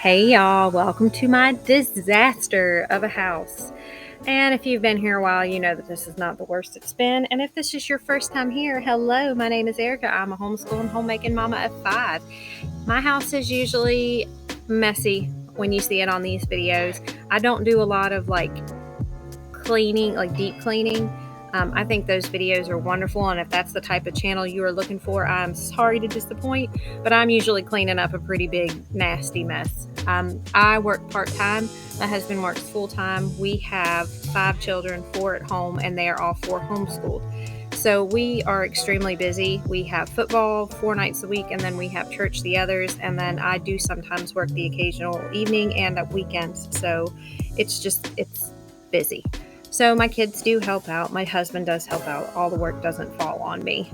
Hey y'all, welcome to my disaster of a house. And if you've been here a while, you know that this is not the worst it's been. And if this is your first time here, hello, my name is Erica. I'm a homeschooling, homemaking mama of 5. My house is usually messy when you see it on these videos. I don't do a lot of cleaning, like deep cleaning. I think those videos are wonderful, and if that's the type of channel you are looking for, I'm sorry to disappoint, but I'm usually cleaning up a pretty big, nasty mess. I work part-time. My husband works full-time. We have 5 children, 4 at home, and they are all 4 homeschooled. So we are extremely busy. We have football 4 nights a week, and then we have church the others, and then I do sometimes work the occasional evening and at weekends. So it's busy. So my kids do help out. My husband does help out. All the work doesn't fall on me.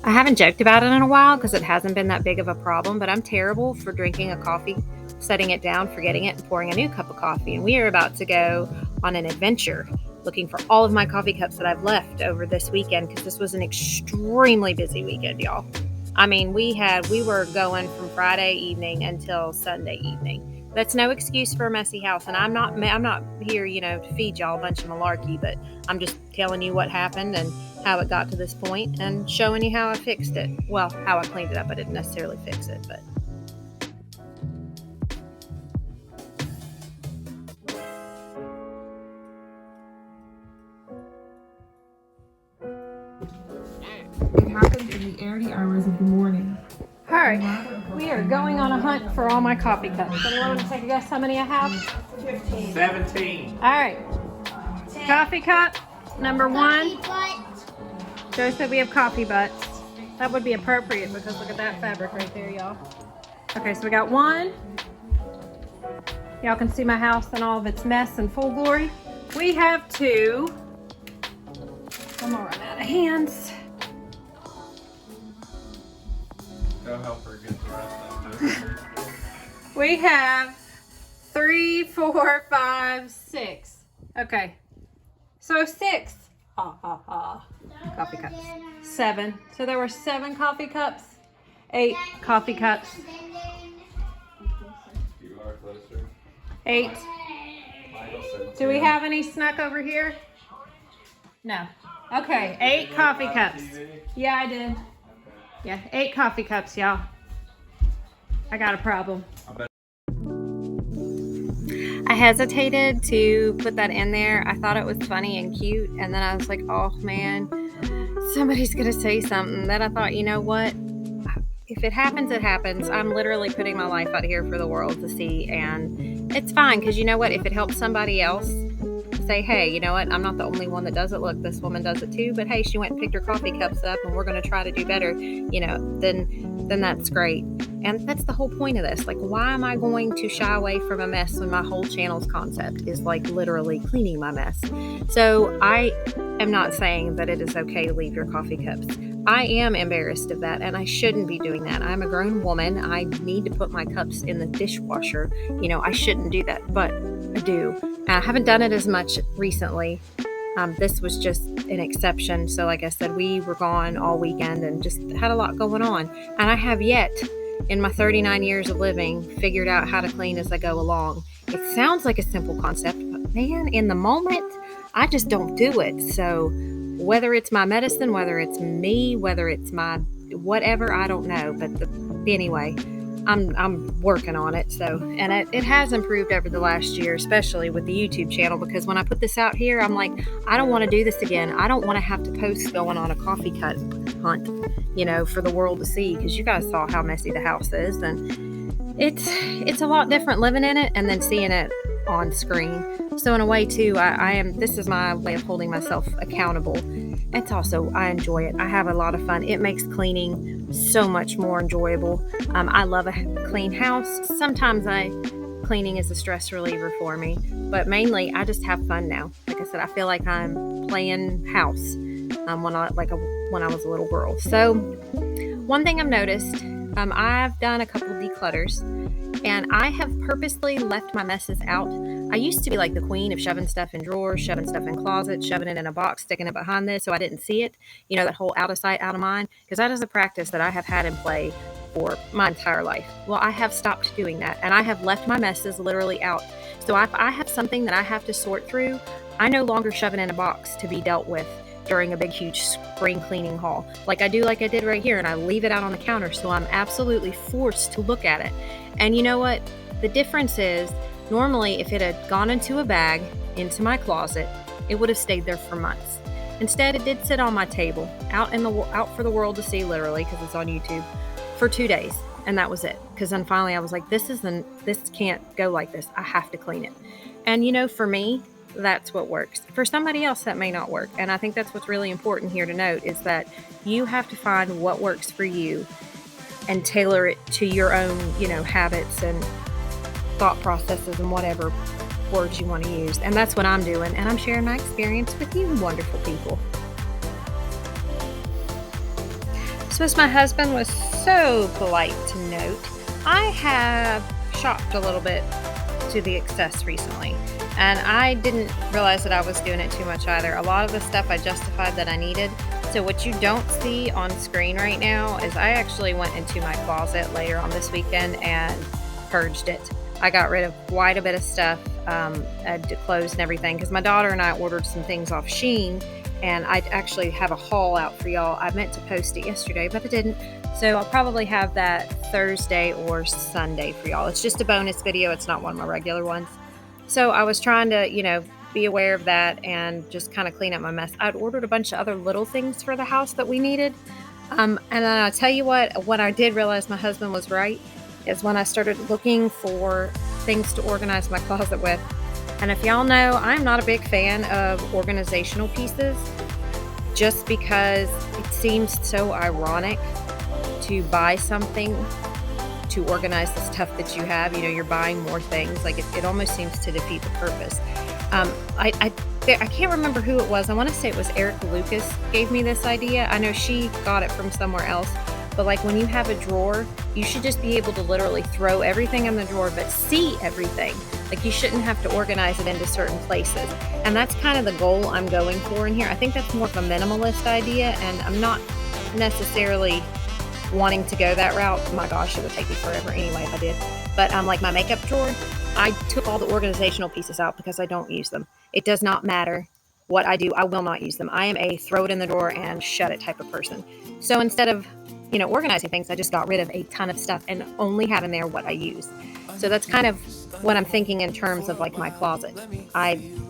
I haven't joked about it in a while because it hasn't been that big of a problem, but I'm terrible for drinking a coffee, setting it down, forgetting it, and pouring a new cup of coffee. And we are about to go on an adventure looking for all of my coffee cups that I've left over this weekend because this was an extremely busy weekend, y'all. I mean, we were going from Friday evening until Sunday evening. That's no excuse for a messy house, and I'm not here, to feed y'all a bunch of malarkey, but I'm just telling you what happened and how it got to this point and showing you how I fixed it. Well, how I cleaned it up. I didn't necessarily fix it, but it happens in the early hours of the morning. all right, we are going on a hunt for all my coffee cups. Anyone want to take a guess how many I have? 17. All right, coffee cup number 1. Joe said we have coffee butts. That would be appropriate because look at that fabric right there, y'all. Okay, so we got 1. Y'all can see my house and all of its mess in full glory. We have 2. I'm gonna run out of hands. Go help her get the rest of it. We have 3, 4, 5, 6. Okay, so 6. Ha ha ha. Coffee cups. 7. So there were 7 coffee cups. 8 coffee cups. You are closer. 8. Michael said Do we 10. have any snuck over here? No. Okay, 8 coffee cups. Yeah, I did. Yeah, 8 coffee cups, y'all. I got a problem. I hesitated to put that in there. I thought it was funny and cute, and then I was like, oh man, somebody's gonna say something. Then I thought, you know what? If it happens, it happens. I'm literally putting my life out here for the world to see, and it's fine because you know what? If it helps somebody else, say, hey, you know what? I'm not the only one that does it. Look, this woman does it too, but hey, she went and picked her coffee cups up, and we're going to try to do better. Then that's great. And that's the whole point of this. Like, why am I going to shy away from a mess when my whole channel's concept is like literally cleaning my mess? So I am not saying that it is okay to leave your coffee cups. I am embarrassed of that, and I shouldn't be doing that. I'm a grown woman. I need to put my cups in the dishwasher. I shouldn't do that, but I do. I haven't done it as much recently. This was just an exception. So like I said, we were gone all weekend and just had a lot going on. And I have yet, in my 39 years of living, figured out how to clean as I go along. It sounds like a simple concept, but man, in the moment, I just don't do it. So whether it's my medicine, whether it's me, whether it's my whatever, I don't know. But anyway, I'm working on it. So, and it has improved over the last year, especially with the YouTube channel, because when I put this out here, I'm like, I don't want to do this again. I don't want to have to post going on a coffee cup hunt, for the world to see, because you guys saw how messy the house is, and it's a lot different living in it and then seeing it on screen. So in a way too, this is my way of holding myself accountable. It's also, I enjoy it. I have a lot of fun. It makes cleaning so much more enjoyable. I love a clean house. Sometimes cleaning is a stress reliever for me, but mainly I just have fun now. Like I said, I feel like I'm playing house when I was a little girl. So one thing I've noticed, I've done a couple declutters, and I have purposely left my messes out. I used to be like the queen of shoving stuff in drawers, shoving stuff in closets, shoving it in a box, sticking it behind this so I didn't see it. That whole out of sight, out of mind, because that is a practice that I have had in play for my entire life. Well, I have stopped doing that, and I have left my messes literally out. So if I have something that I have to sort through, I no longer shove it in a box to be dealt with during a big, huge spring cleaning haul. Like I did right here, and I leave it out on the counter, so I'm absolutely forced to look at it. And you know what? The difference is, normally if it had gone into a bag, into my closet, it would have stayed there for months. Instead, it did sit on my table, out for the world to see, literally, because it's on YouTube, for 2 days, and that was it. Because then finally I was like, this can't go like this. I have to clean it. And you know, for me, that's what works. For somebody else, that may not work. And I think that's what's really important here to note, is that you have to find what works for you and tailor it to your own, habits and thought processes and whatever words you want to use. And that's what I'm doing. And I'm sharing my experience with you wonderful people. So as my husband was so polite to note, I have shopped a little bit to the excess recently. And I didn't realize that I was doing it too much either. A lot of the stuff I justified that I needed. So what you don't see on screen right now is I actually went into my closet later on this weekend and purged it. I got rid of quite a bit of stuff, clothes and everything, because my daughter and I ordered some things off Shein, and I actually have a haul out for y'all. I meant to post it yesterday, but I didn't. So I'll probably have that Thursday or Sunday for y'all. It's just a bonus video. It's not one of my regular ones. So I was trying to, be aware of that and just kind of clean up my mess. I'd ordered a bunch of other little things for the house that we needed. And then I'll tell you what I did realize my husband was right is when I started looking for things to organize my closet with. And if y'all know, I'm not a big fan of organizational pieces, just because it seems so ironic to buy something to organize the stuff that you have. You're buying more things. Like it almost seems to defeat the purpose. I can't remember who it was. I want to say it was Erica Lucas gave me this idea. I know she got it from somewhere else. But like when you have a drawer, you should just be able to literally throw everything in the drawer, but see everything. Like you shouldn't have to organize it into certain places. And that's kind of the goal I'm going for in here. I think that's more of a minimalist idea, and I'm not necessarily wanting to go that route. My gosh, it would take me forever anyway if I did. But like my makeup drawer, I took all the organizational pieces out because I don't use them. It does not matter what I do. I will not use them. I am a throw it in the drawer and shut it type of person. So instead of, organizing things, I just got rid of a ton of stuff and only have in there what I use. So that's kind of what I'm thinking in terms of like my closet.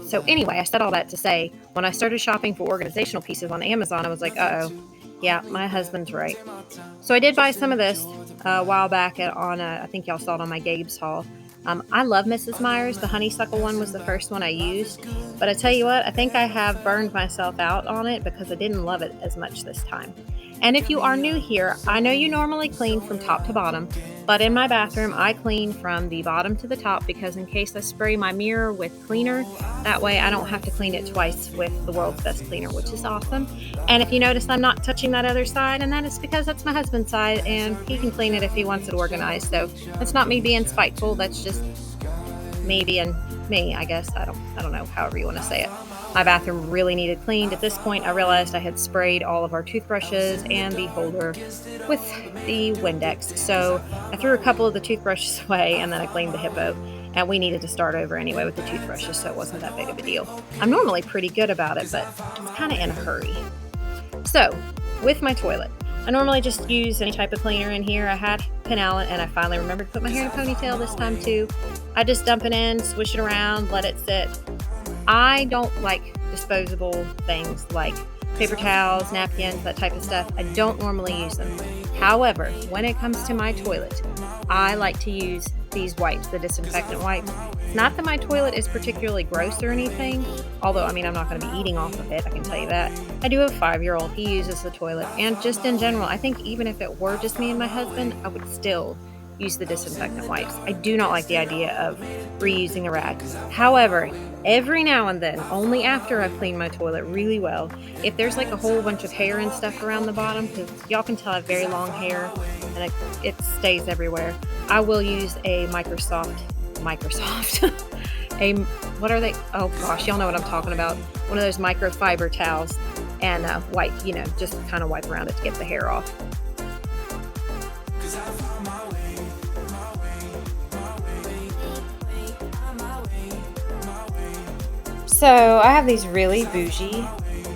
So anyway, I said all that to say, when I started shopping for organizational pieces on Amazon, I was like, yeah, my husband's right. So I did buy some of this a while back I think y'all saw it on my Gabe's haul. I love Mrs. Meyer's. The honeysuckle one was the first one I used. But I tell you what, I think I have burned myself out on it because I didn't love it as much this time. And if you are new here, I know you normally clean from top to bottom, but in my bathroom, I clean from the bottom to the top because in case I spray my mirror with cleaner, that way I don't have to clean it twice with the world's best cleaner, which is awesome. And if you notice, I'm not touching that other side, and that is because that's my husband's side, and he can clean it if he wants it organized. So that's not me being spiteful. That's just me being me, I guess. I don't know, however you want to say it. My bathroom really needed cleaned. At this point, I realized I had sprayed all of our toothbrushes and the holder with the Windex. So I threw a couple of the toothbrushes away, and then I cleaned the hippo. And we needed to start over anyway with the toothbrushes, so it wasn't that big of a deal. I'm normally pretty good about it, but I'm kind of in a hurry. So, with my toilet, I normally just use any type of cleaner in here. I had Penel, and I finally remembered to put my hair in a ponytail this time too. I just dump it in, swish it around, let it sit. I don't like disposable things like paper towels, napkins, that type of stuff. I don't normally use them. However, when it comes to my toilet, I like to use these wipes, the disinfectant wipes. Not that my toilet is particularly gross or anything, although, I'm not going to be eating off of it, I can tell you that. I do have a 5-year-old. He uses the toilet. And just in general, I think even if it were just me and my husband, I would still use the disinfectant wipes. I do not like the idea of reusing a rag. However, every now and then, only after I've cleaned my toilet really well, if there's like a whole bunch of hair and stuff around the bottom, because y'all can tell I have very long hair and it stays everywhere, I will use a Microsoft, what are they? Oh gosh, y'all know what I'm talking about. One of those microfiber towels, and wipe, just kind of wipe around it to get the hair off. So I have these really bougie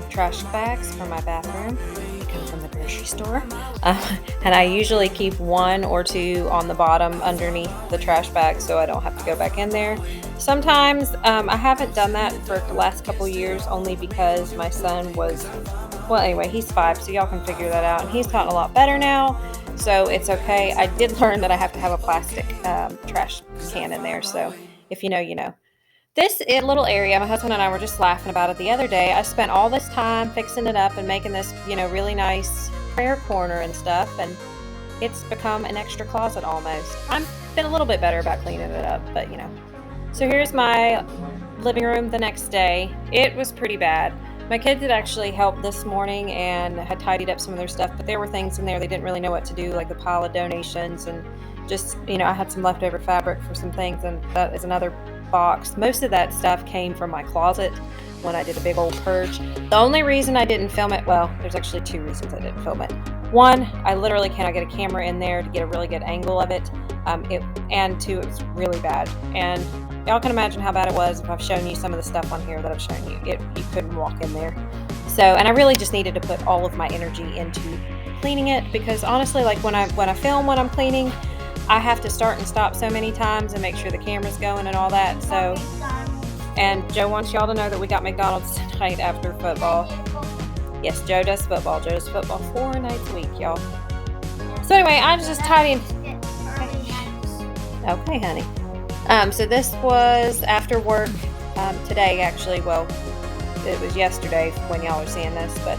trash bags for my bathroom. They come from the grocery store. And I usually keep one or two on the bottom underneath the trash bag so I don't have to go back in there. Sometimes I haven't done that for the last couple years only because my son was, well, anyway, he's 5, so y'all can figure that out. And he's gotten a lot better now, so it's okay. I did learn that I have to have a plastic trash can in there, so if you know, you know. This little area, my husband and I were just laughing about it the other day. I spent all this time fixing it up and making this, really nice prayer corner and stuff, and it's become an extra closet almost. I've been a little bit better about cleaning it up, but So here's my living room the next day. It was pretty bad. My kids had actually helped this morning and had tidied up some of their stuff, but there were things in there they didn't really know what to do, like the pile of donations and just, I had some leftover fabric for some things, and that is another box. Most of that stuff came from my closet when I did a big old purge. The only reason I didn't film it, well, there's actually 2 reasons I didn't film it. One, I literally cannot get a camera in there to get a really good angle of it. And 2, it was really bad. And y'all can imagine how bad it was if I've shown you some of the stuff on here that I've shown you. You couldn't walk in there. So, and I really just needed to put all of my energy into cleaning it because honestly, like when I film when I'm cleaning, I have to start and stop so many times and make sure the camera's going and all that. So, and Joe wants y'all to know that we got McDonald's tonight after football. Yes, Joe does football. Joe does football 4 nights a week, y'all. So anyway, I'm just tidying. Okay, honey. So this was after work today, actually. Well, it was yesterday when y'all are seeing this, but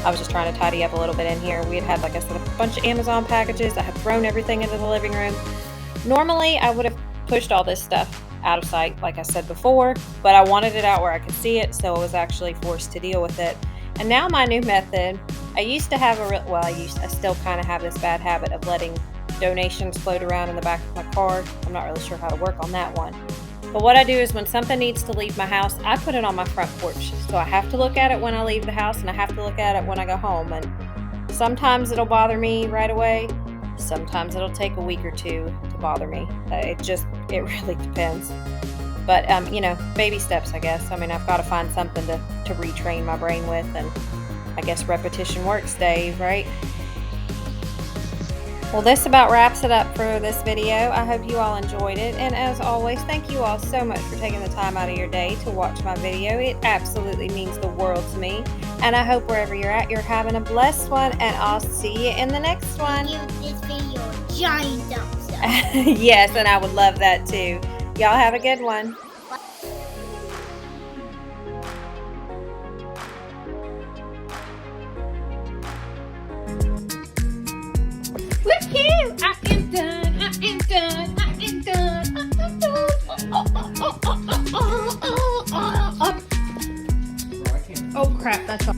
I was just trying to tidy up a little bit in here. We had like I said, a bunch of Amazon packages. I had thrown everything into the living room. Normally, I would have pushed all this stuff out of sight, like I said before, but I wanted it out where I could see it, so I was actually forced to deal with it. And now my new method, I used to have I still kind of have this bad habit of letting donations float around in the back of my car. I'm not really sure how to work on that one. But what I do is when something needs to leave my house, I put it on my front porch. So I have to look at it when I leave the house and I have to look at it when I go home. And sometimes it'll bother me right away. Sometimes it'll take a week or 2 to bother me. It really depends. But, baby steps, I guess. I mean, I've got to find something to retrain my brain with. And I guess repetition works, Dave, right? Well, this about wraps it up for this video. I hope you all enjoyed it. And as always, thank you all so much for taking the time out of your day to watch my video. It absolutely means the world to me. And I hope wherever you're at, you're having a blessed one. And I'll see you in the next one. Give this video a giant thumbs up. Yes, and I would love that too. Y'all have a good one. Woohoo! I am done. I am done. I am done. I am done. Oh crap, that's all.